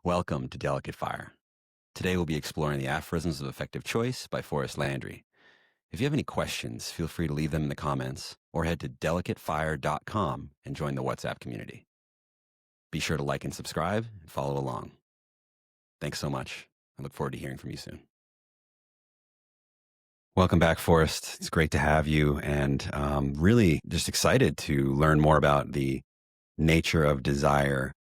Welcome to Delicate Fire. Today we'll be exploring the aphorisms of effective choice by Forrest Landry. If you have any questions, feel free to leave them in the comments or head to delicatefire.com and join the WhatsApp community. Be sure to like and subscribe and follow along. Thanks so much. I look forward to hearing from you soon. Welcome back, Forrest. It's great to have you, and really just excited to learn more about the nature of desire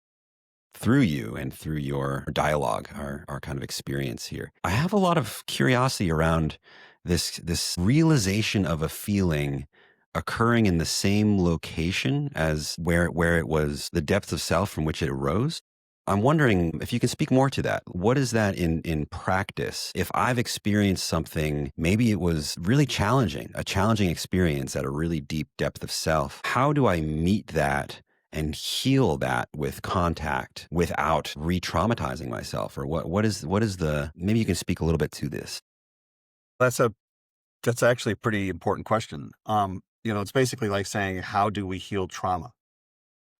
through you and through your dialogue, our kind of experience here. I have a lot of curiosity around this realization of a feeling occurring in the same location as where it was the depth of self from which it arose. I'm wondering if you can speak more to that. What is that in practice? If I've experienced something, maybe it was really challenging, a challenging experience at a really deep depth of self, how do I meet that and heal that with contact without re-traumatizing myself? Or what is the, maybe you can speak a little bit to this. That's actually a pretty important question. It's basically like saying, how do we heal trauma?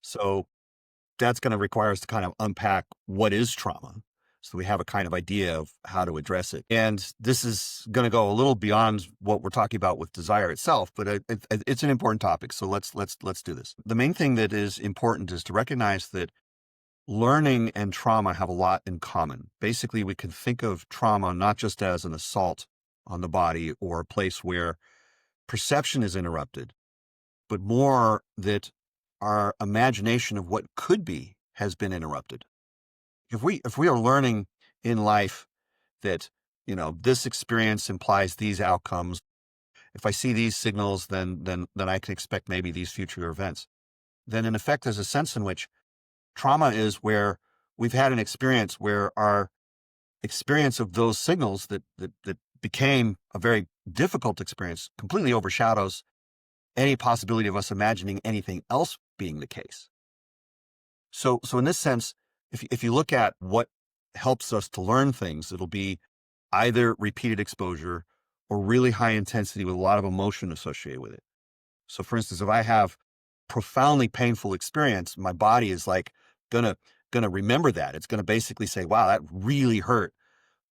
So that's going to require us to kind of unpack what is trauma, so we have a kind of idea of how to address it. And this is going to go a little beyond what we're talking about with desire itself, but it's an important topic. So let's do this. The main thing that is important is to recognize that learning and trauma have a lot in common. Basically, we can think of trauma not just as an assault on the body or a place where perception is interrupted, but more that our imagination of what could be has been interrupted. If we are learning in life that, this experience implies these outcomes, if I see these signals, then I can expect maybe these future events. Then in effect, there's a sense in which trauma is where we've had an experience where our experience of those signals that became a very difficult experience completely overshadows any possibility of us imagining anything else being the case. So in this sense, if you look at what helps us to learn things, it'll be either repeated exposure or really high intensity with a lot of emotion associated with it. So for instance, if I have profoundly painful experience, my body is like gonna remember that. It's gonna basically say, wow, that really hurt.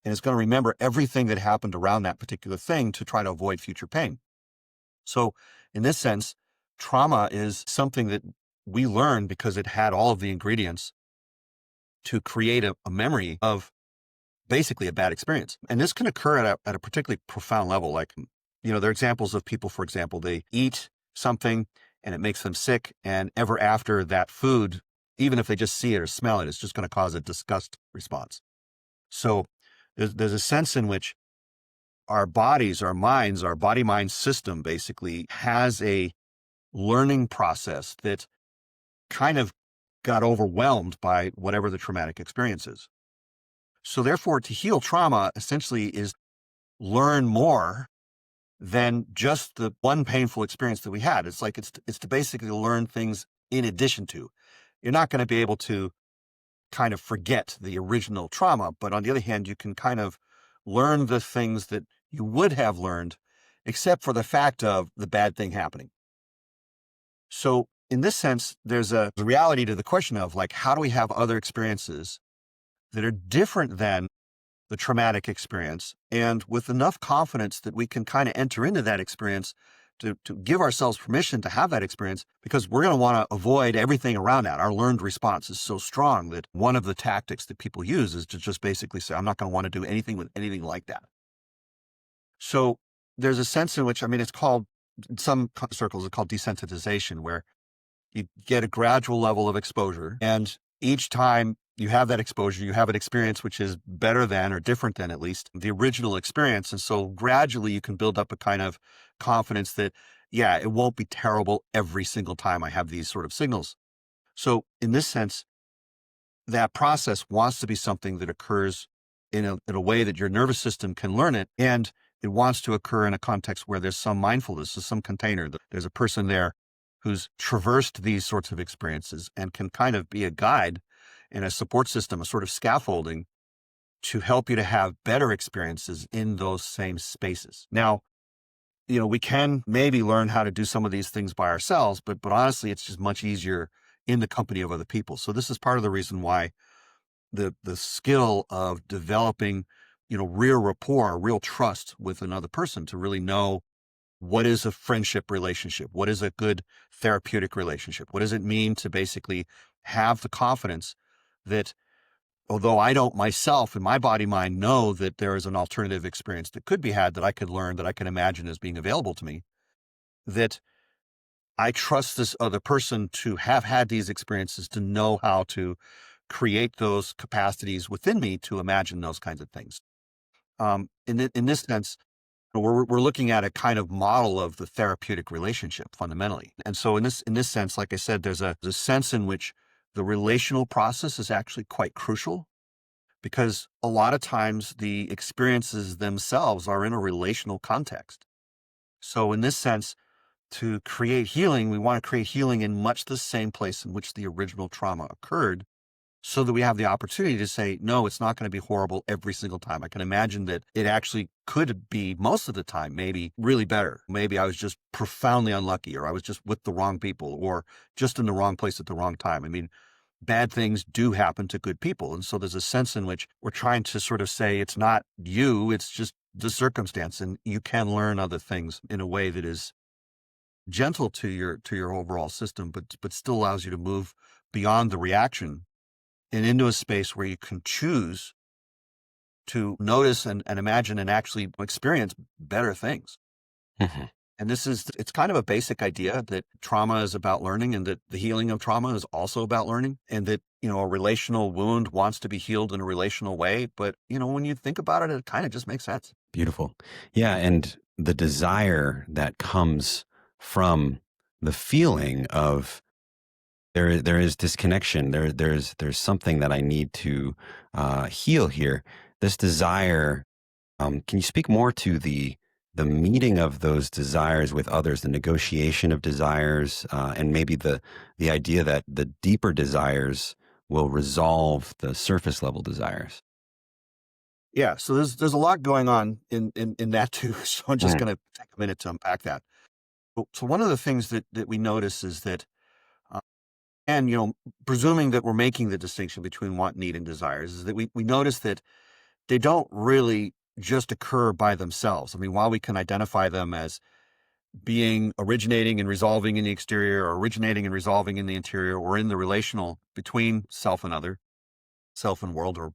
And it's gonna remember everything that happened around that particular thing to try to avoid future pain. So in this sense, trauma is something that we learn because it had all of the ingredients to create a memory of basically a bad experience. And this can occur at a particularly profound level. Like, there are examples of people, for example, they eat something and it makes them sick. And ever after that food, even if they just see it or smell it, it's just going to cause a disgust response. So there's a sense in which our bodies, our minds, our body-mind system basically has a learning process that kind of got overwhelmed by whatever the traumatic experience is. So therefore, to heal trauma essentially is learn more than just the one painful experience that we had. It's like it's to basically learn things in addition to. You're not going to be able to kind of forget the original trauma, but on the other hand, you can kind of learn the things that you would have learned, except for the fact of the bad thing happening. So in this sense, there's a reality to the question of like, how do we have other experiences that are different than the traumatic experience, and with enough confidence that we can kind of enter into that experience to give ourselves permission to have that experience, because we're going to want to avoid everything around that. Our learned response is so strong that one of the tactics that people use is to just basically say, I'm not going to want to do anything with anything like that. So there's a sense in which, it's called, in some circles, it's called desensitization, where you get a gradual level of exposure. And each time you have that exposure, you have an experience which is better than, or different than at least, the original experience. And so gradually you can build up a kind of confidence that, yeah, it won't be terrible every single time I have these sort of signals. So in this sense, that process wants to be something that occurs in a way that your nervous system can learn it. And it wants to occur in a context where there's some mindfulness, there's some container, there's a person there who's traversed these sorts of experiences and can kind of be a guide and a support system, a sort of scaffolding to help you to have better experiences in those same spaces. Now, we can maybe learn how to do some of these things by ourselves, but honestly, it's just much easier in the company of other people. So this is part of the reason why the skill of developing, real rapport, real trust with another person to really know what is a friendship relationship? What is a good therapeutic relationship? What does it mean to basically have the confidence that although I don't myself in my body mind know that there is an alternative experience that could be had that I could learn, that I can imagine as being available to me, that I trust this other person to have had these experiences, to know how to create those capacities within me to imagine those kinds of things. In this sense, we're looking at a kind of model of the therapeutic relationship fundamentally. And so in this sense, like I said, there's a sense in which the relational process is actually quite crucial because a lot of times the experiences themselves are in a relational context. So in this sense, to create healing, we want to create healing in much the same place in which the original trauma occurred so that we have the opportunity to say, no, it's not going to be horrible every single time. I can imagine that it actually could be most of the time, maybe really better. Maybe I was just profoundly unlucky, or I was just with the wrong people, or just in the wrong place at the wrong time. I mean, bad things do happen to good people. And so there's a sense in which we're trying to sort of say it's not you, it's just the circumstance. And you can learn other things in a way that is gentle to your overall system, but still allows you to move beyond the reaction and into a space where you can choose to notice and imagine and actually experience better things. Mhm. And it's kind of a basic idea that trauma is about learning and that the healing of trauma is also about learning and that, a relational wound wants to be healed in a relational way. But, when you think about it, it kind of just makes sense. Beautiful. Yeah, and the desire that comes from the feeling of there is disconnection. There's something that I need to heal here. This desire. Can you speak more to the meeting of those desires with others, the negotiation of desires, and maybe the idea that the deeper desires will resolve the surface level desires? Yeah. So there's a lot going on in that too. So I'm just Mm. going to take a minute to unpack that. So one of the things that we notice is that, uh, and, presuming that we're making the distinction between want, need, and desires, is that we notice that they don't really just occur by themselves. I mean, while we can identify them as being originating and resolving in the exterior or originating and resolving in the interior or in the relational between self and other, self and world or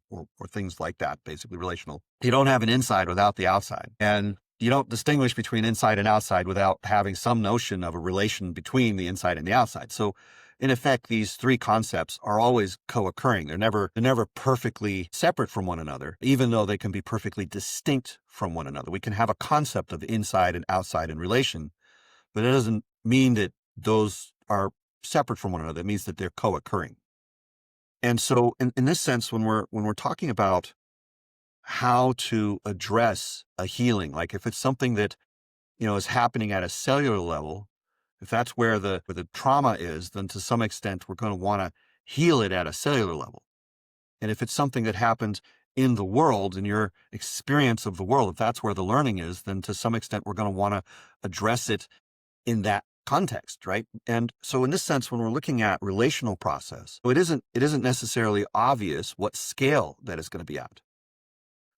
things like that, basically relational. You don't have an inside without the outside. And you don't distinguish between inside and outside without having some notion of a relation between the inside and the outside. So in effect, these three concepts are always co-occurring. They're never perfectly separate from one another, even though they can be perfectly distinct from one another. We can have a concept of inside and outside in relation, but it doesn't mean that those are separate from one another. It means that they're co-occurring. And so in this sense, when we're talking about how to address a healing, like if it's something that, is happening at a cellular level, if that's where the trauma is, then to some extent we're going to want to heal it at a cellular level. And if it's something that happens in the world, in your experience of the world, if that's where the learning is, then to some extent we're going to want to address it in that context, right? And so in this sense, when we're looking at relational process, it isn't necessarily obvious what scale that is going to be at.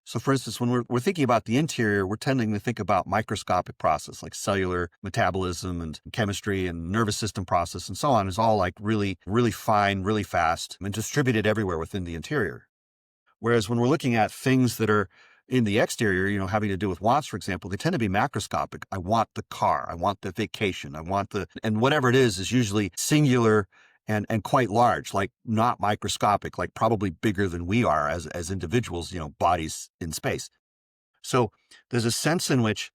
So for instance, when we're thinking about the interior, we're tending to think about microscopic process like cellular metabolism and chemistry and nervous system process and so on is all like really, really fine, really fast and distributed everywhere within the interior. Whereas when we're looking at things that are in the exterior, having to do with wants, for example, they tend to be macroscopic. I want the car. I want the vacation. And whatever it is usually singular and quite large, like not microscopic, like probably bigger than we are as individuals, bodies in space. So there's a sense in which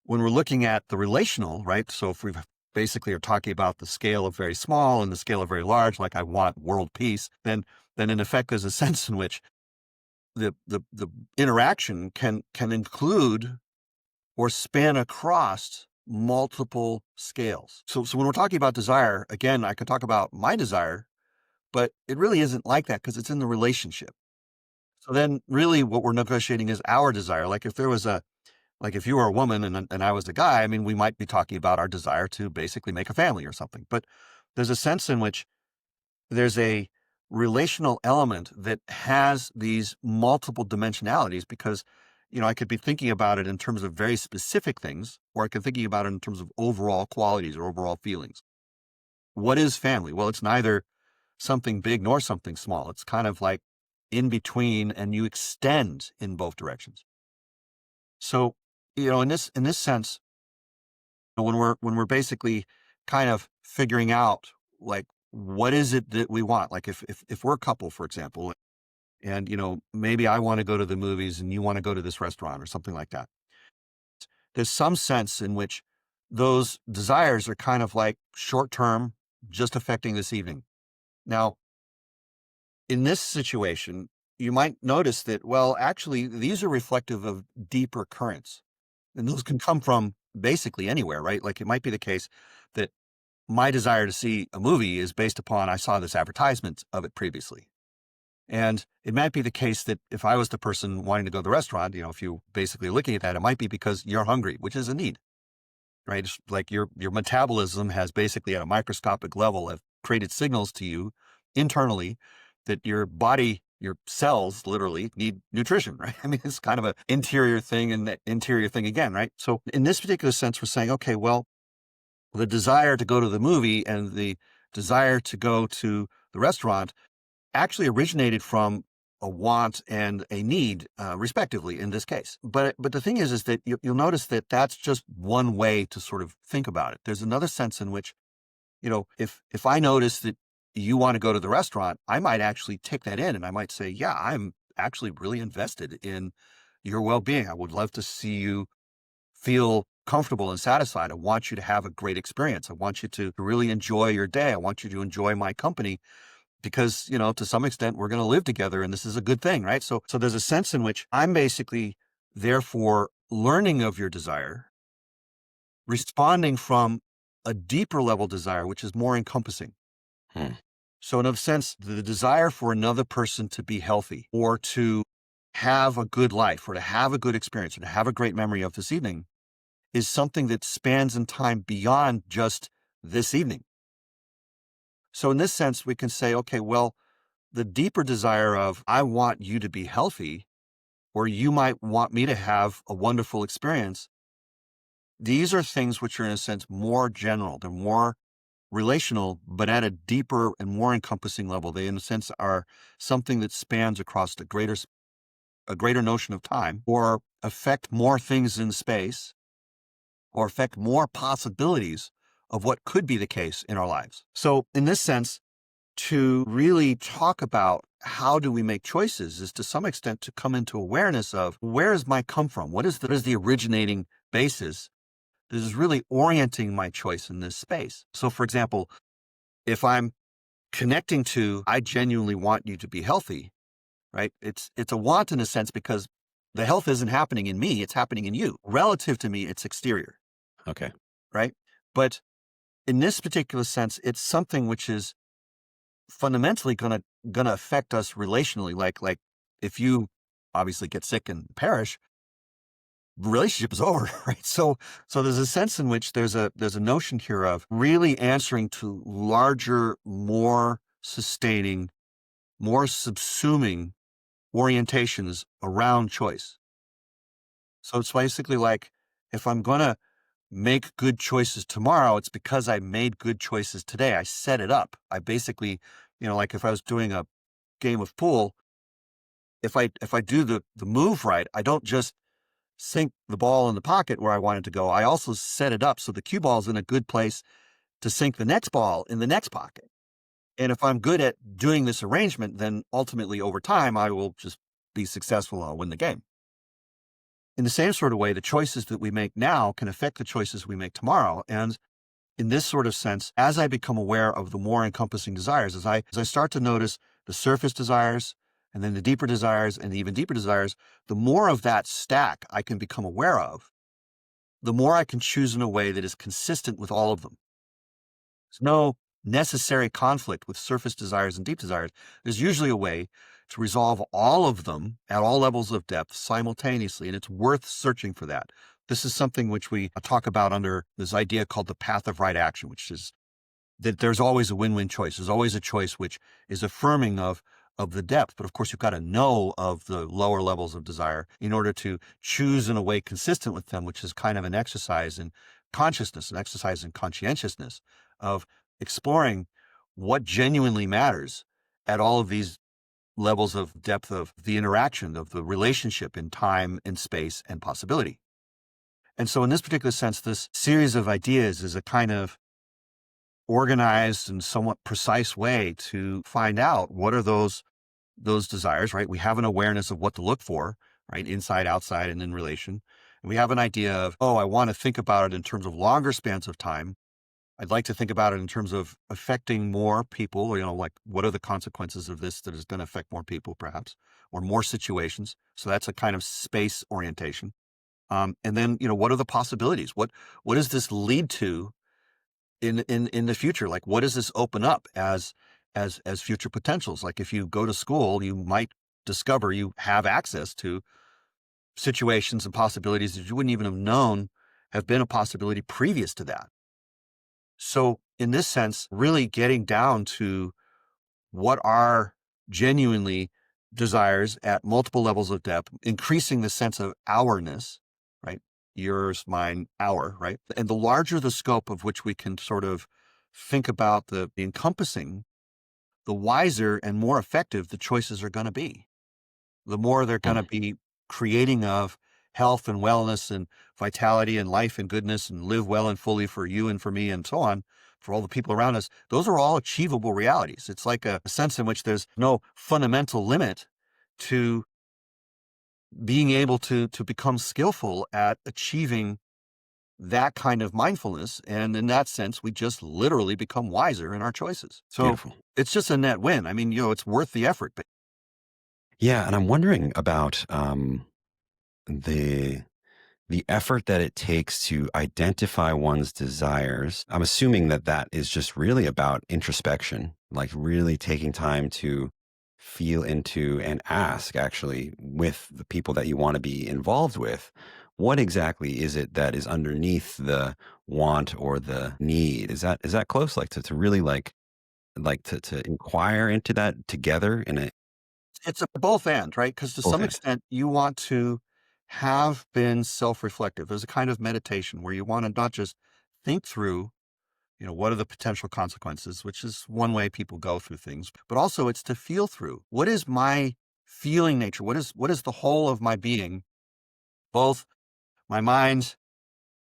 when we're looking at the relational, right? So if we basically are talking about the scale of very small and the scale of very large, like I want world peace, then in effect, there's a sense in which the interaction can include or span across multiple scales. So when we're talking about desire, again, I could talk about my desire, but it really isn't like that because it's in the relationship. So then really what we're negotiating is our desire. Like if you were a woman and I was a guy, I mean, we might be talking about our desire to basically make a family or something, but there's a sense in which there's relational element that has these multiple dimensionalities because, I could be thinking about it in terms of very specific things, or I could be thinking about it in terms of overall qualities or overall feelings. What is family? Well, it's neither something big nor something small. It's kind of like in between, and you extend in both directions. So, in this sense, when we're basically kind of figuring out like what is it that we want, like if we're a couple, for example, and maybe I want to go to the movies and you want to go to this restaurant or something like that. There's some sense in which those desires are kind of like short term, just affecting this evening. Now, in this situation, you might notice that, well, actually, these are reflective of deeper currents. And those can come from basically anywhere, right? Like it might be the case that my desire to see a movie is based upon I saw this advertisement of it previously. And it might be the case that if I was the person wanting to go to the restaurant, if you basically looking at that, it might be because you're hungry, which is a need, right? It's like your metabolism has basically at a microscopic level have created signals to you internally that your body, your cells literally need nutrition, right? I mean, it's kind of an interior thing and that interior thing again, right? So in this particular sense, we're saying, okay, well, the desire to go to the movie and the desire to go to the restaurant actually originated from a want and a need, respectively, in this case. But the thing is that you'll notice that that's just one way to sort of think about it. There's another sense in which, if I notice that you want to go to the restaurant, I might actually take that in and I might say, yeah, I'm actually really invested in your well-being. I would love to see you feel comfortable and satisfied. I want you to have a great experience. I want you to really enjoy your day. I want you to enjoy my company because, to some extent we're going to live together and this is a good thing, right? So there's a sense in which I'm basically therefore learning of your desire, responding from a deeper level desire, which is more encompassing. Hmm. So in a sense, the desire for another person to be healthy or to have a good life or to have a good experience or to have a great memory of this evening is something that spans in time beyond just this evening. So in this sense, we can say, okay, well, the deeper desire of, I want you to be healthy, or you might want me to have a wonderful experience. These are things which are in a sense more general. They're more relational, but at a deeper and more encompassing level. They, in a sense, are something that spans across a greater notion of time, or affect more things in space, or affect more possibilities of what could be the case in our lives. So in this sense, to really talk about how do we make choices is to some extent to come into awareness of where does my come from? What is the originating basis that is really orienting my choice in this space? So for example, if I'm connecting to, I genuinely want you to be healthy, right? It's a want in a sense because the health isn't happening in me, it's happening in you. Relative to me, it's exterior, Okay. right? But in this particular sense, it's something which is fundamentally gonna affect us relationally. Like if you obviously get sick and perish, the relationship is over, right? So there's a sense in which there's a notion here of really answering to larger, more sustaining, more subsuming orientations around choice. So it's basically like if I'm gonna make good choices tomorrow, it's because I made good choices today. I set it up. I basically, like if I was doing a game of pool, if I do the move right, I don't just sink the ball in the pocket where I want it to go. I also set it up so the cue ball is in a good place to sink the next ball in the next pocket. And if I'm good at doing this arrangement, then ultimately over time I will just be successful. I'll win the game. In the same sort of way, the choices that we make now can affect the choices we make tomorrow. And in this sort of sense, as I become aware of the more encompassing desires, as I start to notice the surface desires and then the deeper desires and the even deeper desires, the more of that stack I can become aware of, the more I can choose in a way that is consistent with all of them. There's no necessary conflict with surface desires and deep desires. There's usually a way to resolve all of them at all levels of depth simultaneously, and it's worth searching for that. This is something which we talk about under this idea called the path of right action, which is that there's always a win-win choice. There's always a choice which is affirming of the depth. But of course, you've got to know of the lower levels of desire in order to choose in a way consistent with them, which is kind of an exercise in consciousness, an exercise in conscientiousness of exploring what genuinely matters at all of these levels of depth of the interaction, of the relationship in time and space and possibility. And so in this particular sense, this series of ideas is a kind of organized and somewhat precise way to find out what are those desires, right? We have an awareness of what to look for, right? Inside, outside, and in relation. And we have an idea of, oh, I want to think about it in terms of longer spans of time. I'd like to think about it in terms of affecting more people, like what are the consequences of this that is going to affect more people, perhaps, or more situations. So that's a kind of space orientation. And then, what are the possibilities? What does this lead to in the future? Like, what does this open up as future potentials? Like, if you go to school, you might discover you have access to situations and possibilities that you wouldn't even have known have been a possibility previous to that. So in this sense, really getting down to what are genuinely desires at multiple levels of depth, increasing the sense of ourness, right? Yours, mine, our, right? And the larger the scope of which we can sort of think about the encompassing, the wiser and more effective the choices are going to be. The more they're going to Mm, be creating of health and wellness and vitality and life and goodness and live well and fully for you and for me and so on, for all the people around us. Those are all achievable realities. It's like a sense in which there's no fundamental limit to being able to become skillful at achieving that kind of mindfulness. And in that sense, we just literally become wiser in our choices. So beautiful. it's just a net win. I mean, it's worth the effort. But Yeah, and I'm wondering about the effort that it takes to identify one's desires. I'm assuming that that is just really about introspection, like really taking time to feel into and ask actually with the people that you want to be involved with, what exactly is it that is underneath the want or the need? Is that close? Like to really to inquire into that together in a it's a both and, right? Because to both some end. extent, you want to have been self-reflective. There's a kind of meditation where you want to not just think through, what are the potential consequences, which is one way people go through things, but also it's to feel through. What is my feeling nature? What is the whole of my being, both my mind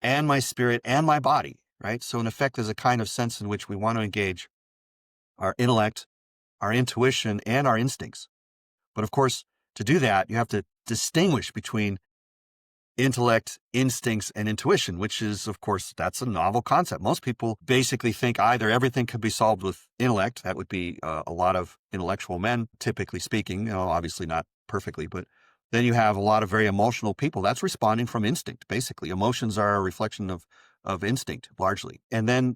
and my spirit and my body, right? So in effect, there's a kind of sense in which we want to engage our intellect, our intuition, and our instincts. But of course, to do that, you have to distinguish between intellect, instincts, and intuition, which is, of course, that's a novel concept. Most people basically think either everything could be solved with intellect. That would be a lot of intellectual men, typically speaking, obviously not perfectly, but then you have a lot of very emotional people. That's responding from instinct, basically. Emotions are a reflection of instinct, largely. And then,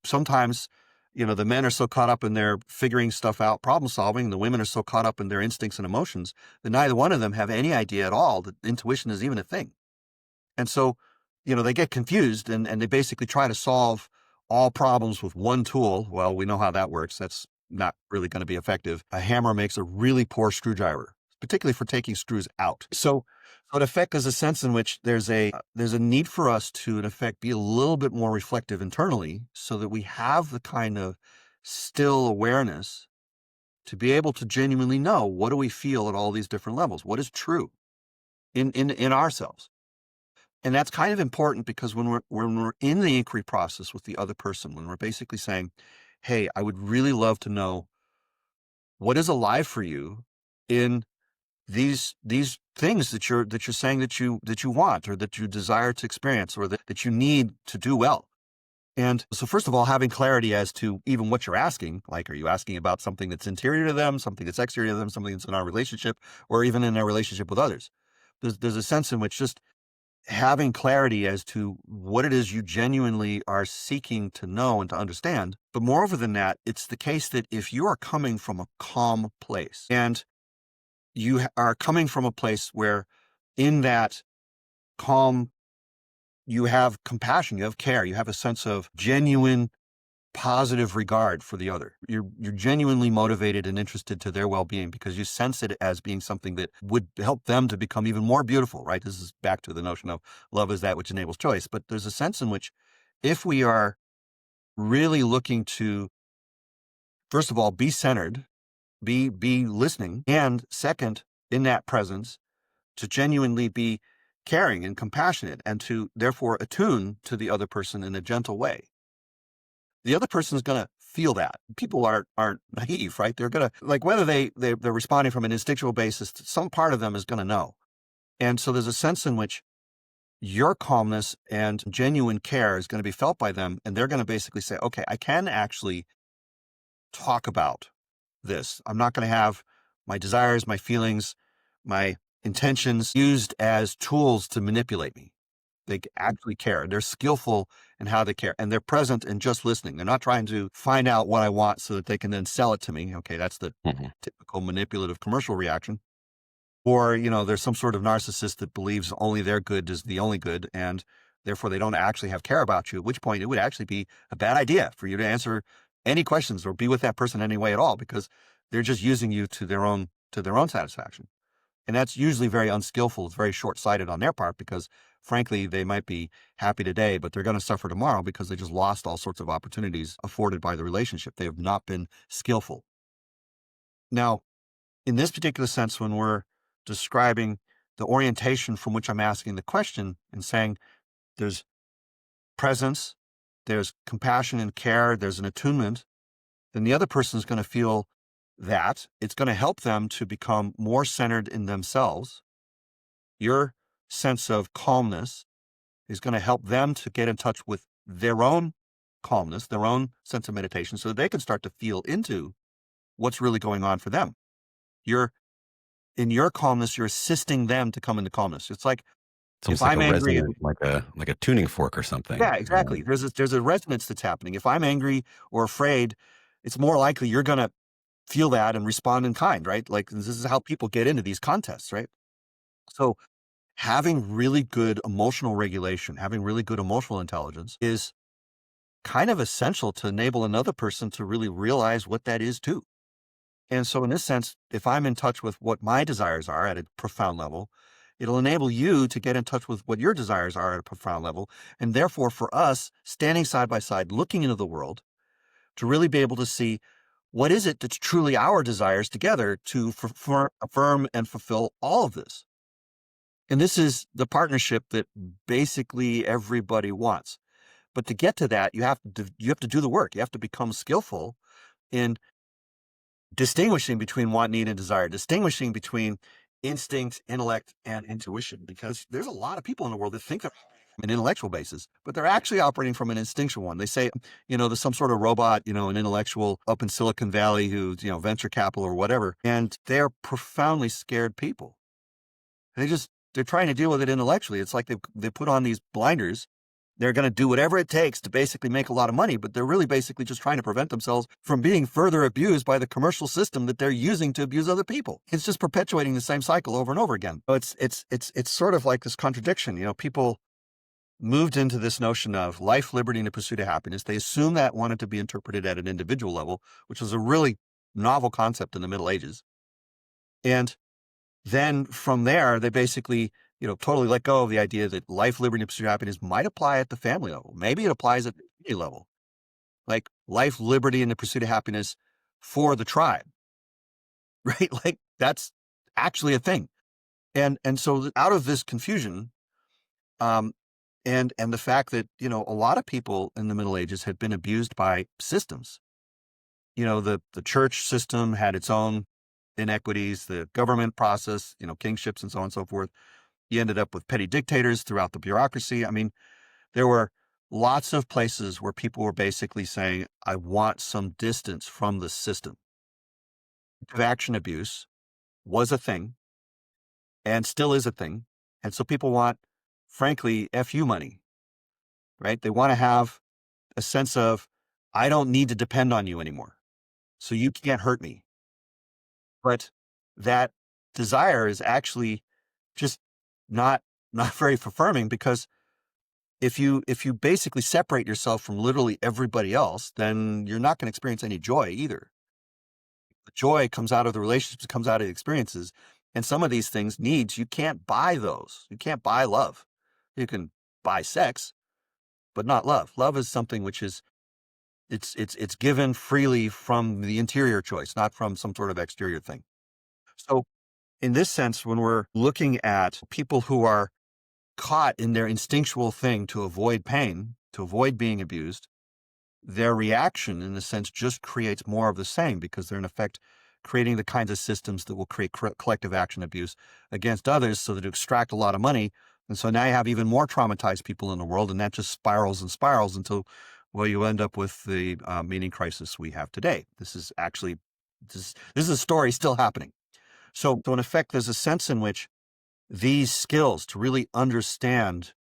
sometimes the men are so caught up in their figuring stuff out, problem solving, and the women are so caught up in their instincts and emotions that neither one of them have any idea at all that intuition is even a thing. And so, they get confused and they basically try to solve all problems with one tool. Well, we know how that works. That's not really going to be effective. A hammer makes a really poor screwdriver, particularly for taking screws out. So in effect, there's a sense in which there's a need for us to, in effect, be a little bit more reflective internally so that we have the kind of still awareness to be able to genuinely know what do we feel at all these different levels? What is true in ourselves? And that's kind of important because when we're in the inquiry process with the other person, when we're basically saying, hey, I would really love to know what is alive for you in these things that you're saying that you want or that you desire to experience or that you need to do well. And so first of all, having clarity as to even what you're asking, like, are you asking about something that's interior to them, something that's exterior to them, something that's in our relationship, or even in our relationship with others? There's a sense in which just having clarity as to what it is you genuinely are seeking to know and to understand. But moreover than that, it's the case that if you are coming from a calm place and you are coming from a place where in that calm, you have compassion, you have care, you have a sense of genuine positive regard for the other. You're genuinely motivated and interested to their well-being because you sense it as being something that would help them to become even more beautiful, right? This is back to the notion of love is that which enables choice. But there's a sense in which if we are really looking to, first of all, be centered, be listening, and second, in that presence, to genuinely be caring and compassionate and to therefore attune to the other person in a gentle way. The other person is going to feel that. People aren't naive, right? They're going to, like, whether they're responding from an instinctual basis, some part of them is going to know. And so there's a sense in which your calmness and genuine care is going to be felt by them. And they're going to basically say, okay, I can actually talk about this. I'm not going to have my desires, my feelings, my intentions used as tools to manipulate me. They actually care. They're skillful in how they care, and they're present and just listening. They're not trying to find out what I want so that they can then sell it to me. Okay, that's the Mhm. typical manipulative commercial reaction. Or, there's some sort of narcissist that believes only their good is the only good, and therefore they don't actually have care about you, at which point it would actually be a bad idea for you to answer any questions or be with that person any way at all, because they're just using you to their own satisfaction. And that's usually very unskillful. It's very short-sighted on their part because, frankly, they might be happy today, but they're going to suffer tomorrow because they just lost all sorts of opportunities afforded by the relationship. They have not been skillful. Now, in this particular sense, when we're describing the orientation from which I'm asking the question and saying there's presence, there's compassion and care, there's an attunement, then the other person is going to feel that. It's going to help them to become more centered in themselves. Your sense of calmness is going to help them to get in touch with their own calmness, their own sense of meditation, so that they can start to feel into what's really going on for them. You're in your calmness, you're assisting them to come into calmness. It's like It's if almost like a I'm angry, resonant, like a tuning fork or something. yeah, exactly. There's a resonance that's happening. If I'm angry or afraid, it's more likely you're going to feel that and respond in kind, right? Like this is how people get into these contests, right? So having really good emotional regulation, having really good emotional intelligence is kind of essential to enable another person to really realize what that is too. And so in this sense, if I'm in touch with what my desires are at a profound level, it'll enable you to get in touch with what your desires are at a profound level. And therefore, for us, standing side by side, looking into the world, to really be able to see what is it that's truly our desires together to affirm and fulfill all of this. And this is the partnership that basically everybody wants. But to get to that, you have to do the work. You have to become skillful in distinguishing between want, need, and desire, distinguishing between instinct, intellect, and intuition, because there's a lot of people in the world that think they're from an intellectual basis, but they're actually operating from an instinctual one. They say, there's some sort of robot, an intellectual up in Silicon Valley who's, venture capital or whatever, and they're profoundly scared people. They're trying to deal with it intellectually. It's like they put on these blinders. They're going to do whatever it takes to basically make a lot of money, but they're really basically just trying to prevent themselves from being further abused by the commercial system that they're using to abuse other people. It's just perpetuating the same cycle over and over again. So it's sort of like this contradiction. People moved into this notion of life, liberty, and the pursuit of happiness. They assumed that wanted to be interpreted at an individual level, which was a really novel concept in the Middle Ages. And then from there, they basically, totally let go of the idea that life, liberty, and pursuit of happiness might apply at the family level. Maybe it applies at the community level, like life, liberty, and the pursuit of happiness for the tribe, right? Like that's actually a thing. And so out of this confusion, um, and the fact that, a lot of people in the Middle Ages had been abused by systems. The church system had its own inequities, the government process, kingships and so on and so forth. You ended up with petty dictators throughout the bureaucracy. I mean, there were lots of places where people were basically saying, I want some distance from the system. Action abuse was a thing and still is a thing. And so people want, frankly, FU money, right? They want to have a sense of, I don't need to depend on you anymore. So you can't hurt me. But that desire is actually just not very affirming, because if you basically separate yourself from literally everybody else, then you're not going to experience any joy either. The joy comes out of the relationships, comes out of the experiences. And some of these things, needs, you can't buy those. You can't buy love. You can buy sex, but not love. Love is something which is it's given freely from the interior choice, not from some sort of exterior thing. So in this sense, when we're looking at people who are caught in their instinctual thing to avoid pain, to avoid being abused, their reaction, in a sense, just creates more of the same because they're, in effect, creating the kinds of systems that will create collective action abuse against others so that to extract a lot of money. And so now you have even more traumatized people in the world, and that just spirals and spirals until, well, you end up with the meaning crisis we have today. This is actually, this is a story still happening. So in effect, there's a sense in which these skills to really understand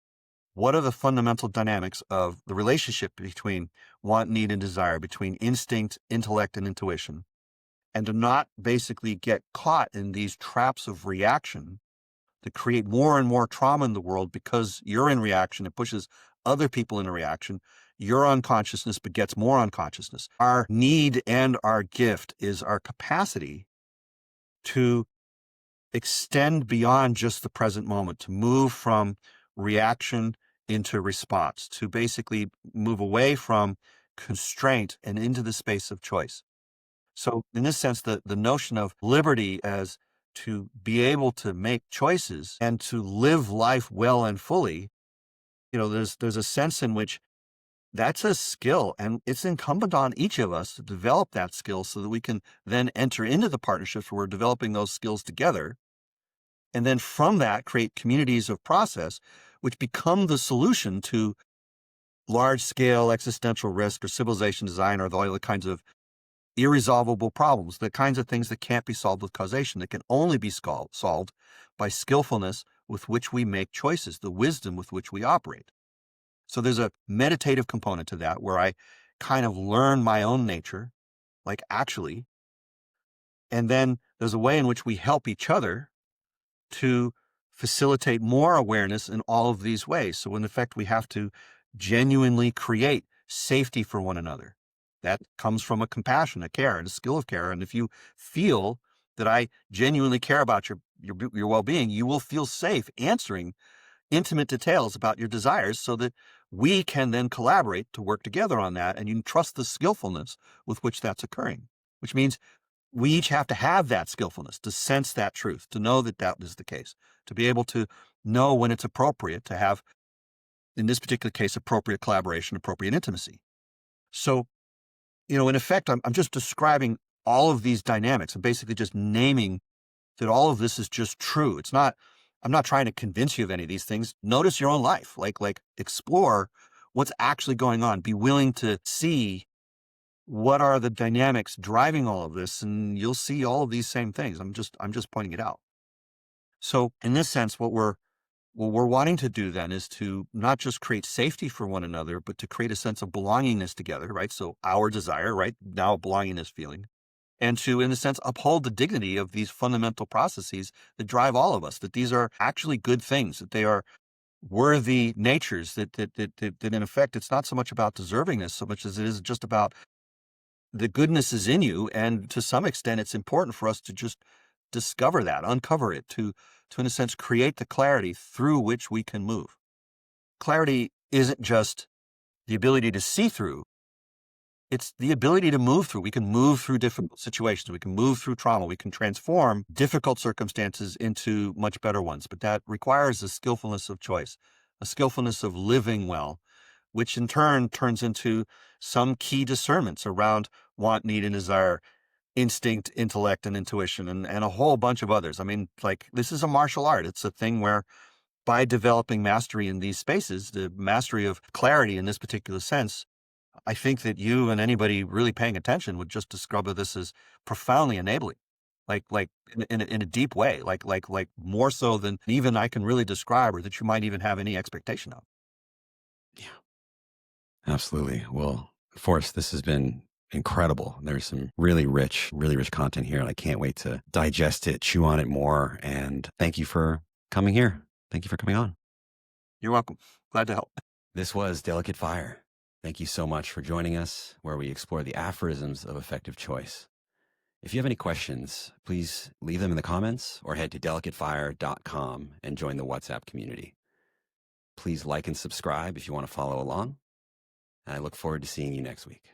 what are the fundamental dynamics of the relationship between want, need, and desire, between instinct, intellect, and intuition, and to not basically get caught in these traps of reaction that create more and more trauma in the world because you're in reaction. It pushes other people into reaction. Your unconsciousness begets more unconsciousness. Our need and our gift is our capacity to extend beyond just the present moment, to move from reaction into response, to basically move away from constraint and into the space of choice. So in this sense, the notion of liberty as to be able to make choices and to live life well and fully, there's a sense in which that's a skill, and it's incumbent on each of us to develop that skill so that we can then enter into the partnerships where we're developing those skills together. And then from that, create communities of process, which become the solution to large scale existential risk or civilization design or the other kinds of irresolvable problems, the kinds of things that can't be solved with causation, that can only be solved by skillfulness with which we make choices, the wisdom with which we operate. So there's a meditative component to that where I kind of learn my own nature, like actually, and then there's a way in which we help each other to facilitate more awareness in all of these ways. So in effect, we have to genuinely create safety for one another. That comes from a compassion, a care, and a skill of care. And if you feel that I genuinely care about your well-being, you will feel safe answering intimate details about your desires so that we can then collaborate to work together on that. And you can trust the skillfulness with which that's occurring, which means we each have to have that skillfulness to sense that truth, to know that that is the case, to be able to know when it's appropriate to have, in this particular case, appropriate collaboration, appropriate intimacy. So, in effect, I'm just describing all of these dynamics and basically just naming that all of this is just true. I'm not trying to convince you of any of these things. Notice your own life, like explore what's actually going on. Be willing to see what are the dynamics driving all of this, and you'll see all of these same things. I'm just pointing it out. So in this sense, what we're wanting to do then is to not just create safety for one another, but to create a sense of belongingness together, right? So our desire, right? Now belongingness feeling. And to, in a sense, uphold the dignity of these fundamental processes that drive all of us, that these are actually good things, that they are worthy natures, that in effect, it's not so much about deservingness so much as it is just about the goodness is in you. And to some extent, it's important for us to just discover that, uncover it, to in a sense, create the clarity through which we can move. Clarity isn't just the ability to see through. It's the ability to move through. We can move through difficult situations. We can move through trauma. We can transform difficult circumstances into much better ones. But that requires a skillfulness of choice, a skillfulness of living well, which in turn turns into some key discernments around want, need, and desire, instinct, intellect, and intuition, and a whole bunch of others. I mean, like, this is a martial art. It's a thing where by developing mastery in these spaces, the mastery of clarity in this particular sense, I think that you and anybody really paying attention would just discover this as profoundly enabling, like in a deep way, like more so than even I can really describe or that you might even have any expectation of. Yeah, absolutely. Well, Forrest, this has been incredible. There's some really rich content here, and I can't wait to digest it, chew on it more. And thank you for coming here. Thank you for coming on. You're welcome. Glad to help. This was Delicate Fire. Thank you so much for joining us, where we explore the aphorisms of effective choice. If you have any questions, please leave them in the comments or head to delicatefire.com and join the WhatsApp community. Please like and subscribe if you want to follow along. And I look forward to seeing you next week.